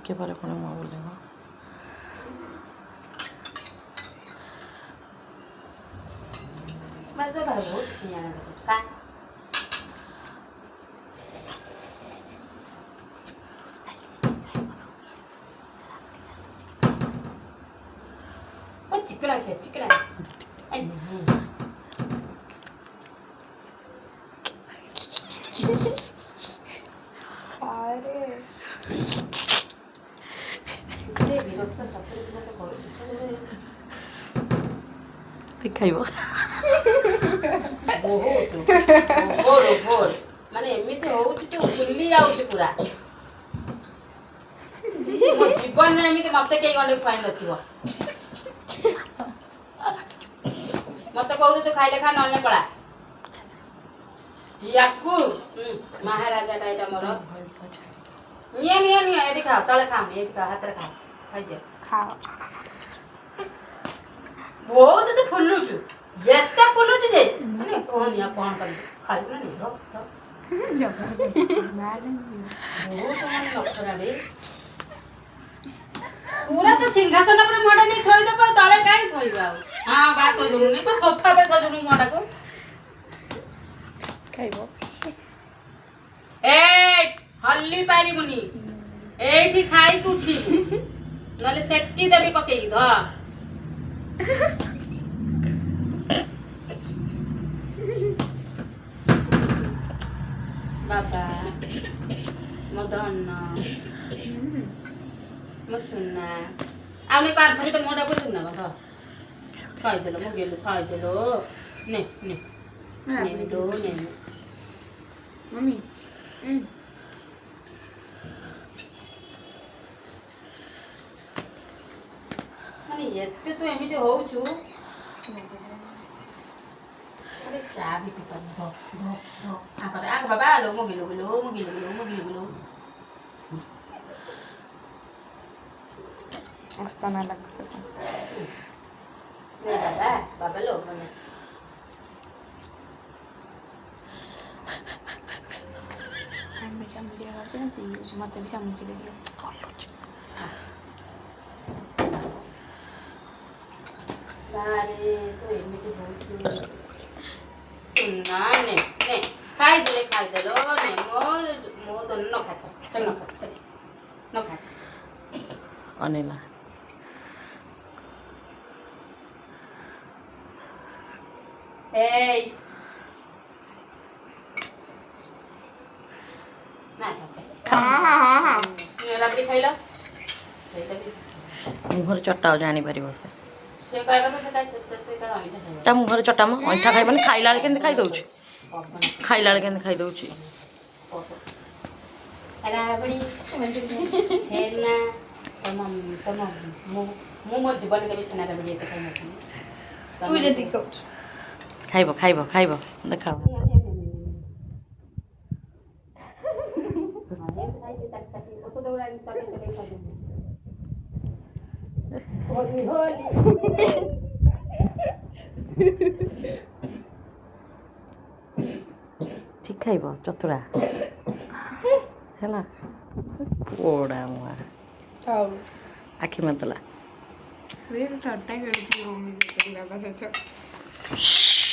ଟିକେ ପରେ ପୁଣି ମୋ ବୁଲେଇବ। चिकना चिकना ଖାଇବ ମାନେ ଏମିତି ହଉଛି ତୁ ଭୁଲି ଯାଉଛି ପୁରା ମୋ ଜୀବନରେ ଏମିତି ମତେ କେହି ଗଣ୍ଡେ ଖୁଆଇ ନଥିବ ମତେ କହୁଛୁ ତୁ ଖାଇଲେ ଖା ନହେଲେ ପଳା ୟାକୁ ମହାରାଜାଟା ଏଇଟା ମୋର ନିଅ ନିଅ ନିଅ ଏଠି ଖାଅ ତଳେ ଖାଉନି ଏଠି ଖାଅ ହାତରେ ଖାଅ ଖାଇଦିଅ ଖାଅ ବହୁତ ତୁ ଫୁଲୁଛୁ ଯେତେ ଫୁଲୁଛୁ ଯେ ମାନେ କହନି ଆଉ କ'ଣ କରିବି ଖାଇବୁ ନା ବହୁତ ମାନେ ନଖରା ବେ ପୁରା ତ ସିଂହାସନ ଉପରେ ମୁହଁଟା ନେଇ ଥୋଇଦେବ ତଳେ କାହିଁ ଥୋଇବ ଆଉ ହଁ ବା ଥୋଇଦେଲୁନି ସୋଫା ଉପରେ ଥୋଇଦେଲୁନି ମୁହଁଟାକୁ ଖାଇବ ଏଇ ହଲି ପାରିବୁନି ଏଇଠି ଖାଇକି ଉଠିବୁ ନହେଲେ ସେକି ଦେବି ପକେଇକି ଧ ବାବା ମୋ ଧନ ମୋ ସୁନା ଆଉ ନେ କାର ଧରି ତ ମୋଟା ପୁରି ନା କଣ ଖାଇଦେଲ ମୁଁ ଗେଲୁ ଖାଇଦେଲ ନେ ନେ ନେଲୁ ନେ मम्मी ମାନେ ଏତେ ତୁ ଏମିତି ହଉଛୁ ଗୋଟେ ଚା ବି ପିପାରୁନି ଧ ଧ ଧ ଆଙ୍କରେ ଆଙ୍କ ବାବା ଆଲୋ ମୁଁ ଗିଲୁ ଗିଲୁ ମୁଁ ଗିଲୁ ଗିଲୁ ମୁଁ ଗିଲୁ ଗିଲୁ आस्ताना लगता ନେ ବାବା ବାବା ଲୋ ମାନେ ଆମେ ଚାମୁଚରେ ଖାଉଛୁ ନା ପିଉଛୁ ମତେ ବି ଚାମୁଚରେ ଦିଅ ବାରେ ତୁ ଏମିତି ହଉଛୁ ନା ନେ ନେ ଖାଇଦେଲ ନେ ମୋ ଦନ ନ ଖାତ ଚଲ ନ ଖାତ ନ ଖା ଅନେଇଲା ଏଇ ନା हाँ ରାବିଡି ଖାଇଲ ମୁହଁରେ ଚଟାও ଜାଣିପାରିବ ସେ ସେ କହିବା କଥା ସେ ଅଇଁଠା ଖାଇବ ତା ମୁହଁରେ ଚଟାମ ଅଇଁଠା ଖାଇବନି ଖାଇଲା ବେଳେ କେମିତି ଖାଇଦେଉଛି ଖାଇଲା ବେଳେ କେମିତି ଖାଇଦେଉଛି ରାବିଡି ଛେନା ତମ ତମ ମୁଁ ମୋ ଜୀବନରେ କେବେ ଛେନା ରାବିଡି ଏତେ ଖାଇନଥିଲି तू जल्दी खाऊ ଖାଇବ ଖାଇବ ଖାଇବ ଦେଖାଅ ଠିକ୍ ଖାଇବ ଚତୁରା ହେଲା ପୋଡ଼ା ମୁଆ खाऊ ଆଖି ମାରିଦେଲା वे तो चट्टा खेलती हूँ मम्मी से बाबा से